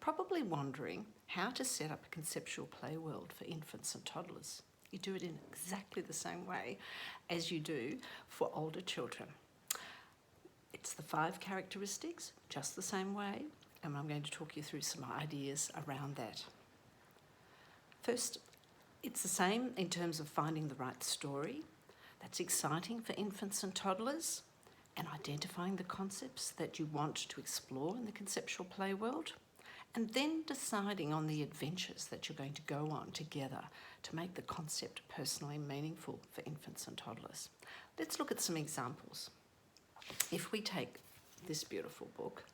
probably wondering how to set up a conceptual play world for infants and toddlers. You do it in exactly the same way as you do for older children. It's the 5 characteristics, just the same way, and I'm going to talk you through some ideas around that. First, it's the same in terms of finding the right story that's exciting for infants and toddlers, and identifying the concepts that you want to explore in the conceptual play world, and then deciding on the adventures that you're going to go on together to make the concept personally meaningful for infants and toddlers. Let's look at some examples. If we take this beautiful book,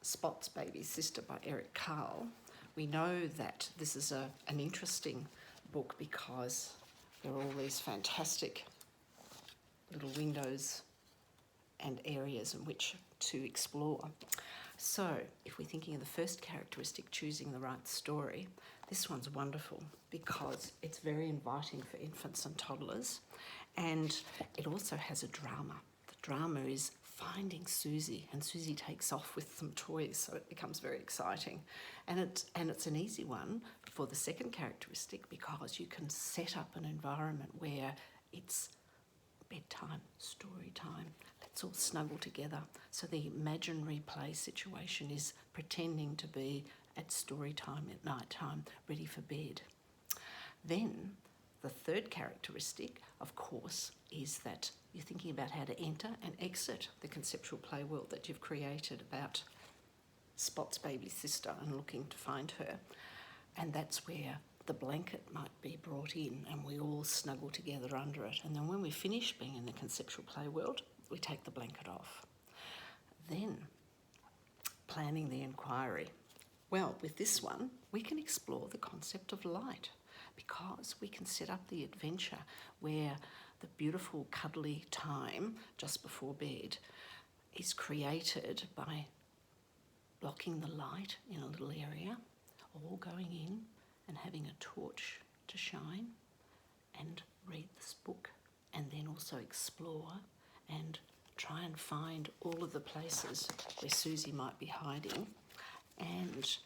Spot's Baby Sister by Eric Carle, we know that this is an interesting book because there are all these fantastic little windows and areas in which to explore. So if we're thinking of the first characteristic, choosing the right story, this one's wonderful because it's very inviting for infants and toddlers, and it also has a drama. The drama is finding Susie, and Susie takes off with some toys, so it becomes very exciting. And it's an easy one for the second characteristic because you can set up an environment where it's bedtime, story time. Let's all snuggle together. So the imaginary play situation is pretending to be at story time at night time, ready for bed. Then the third characteristic, of course, is that you're thinking about how to enter and exit the conceptual play world that you've created about Spot's baby sister and looking to find her. And that's where the blanket might be brought in and we all snuggle together under it. And then when we finish being in the conceptual play world, we take the blanket off. Then, planning the inquiry. Well, with this one, we can explore the concept of light because we can set up the adventure where the beautiful cuddly time just before bed is created by blocking the light in a little area, all going in and having a torch to shine and read this book, and then also explore and try and find all of the places where Susie might be hiding, and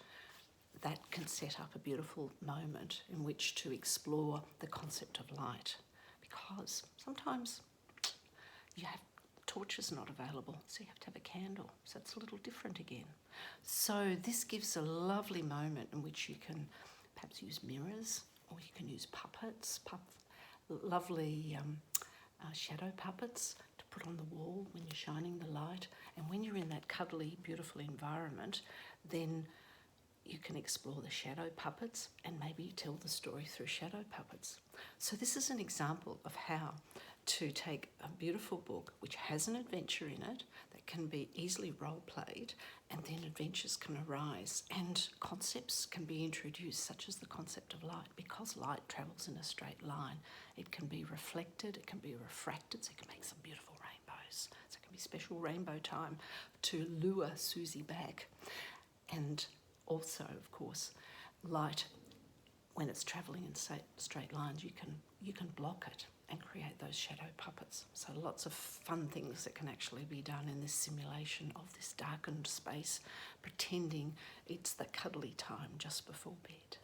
that can set up a beautiful moment in which to explore the concept of light, because sometimes torch is not available, so you have to have a candle, so it's a little different again. So this gives a lovely moment in which you can perhaps use mirrors, or you can use puppets, lovely shadow puppets to put on the wall when you're shining the light. And when you're in that cuddly, beautiful environment, then you can explore the shadow puppets and maybe tell the story through shadow puppets. So this is an example of how to take a beautiful book which has an adventure in it that can be easily role-played, and then adventures can arise and concepts can be introduced, such as the concept of light. Because light travels in a straight line, it can be reflected, it can be refracted, so it can make some beautiful rainbows. So it can be special rainbow time to lure Susie back. And also, of course, light, when it's travelling in straight lines, you can block it and create those shadow puppets. So lots of fun things that can actually be done in this simulation of this darkened space, pretending it's the cuddly time just before bed.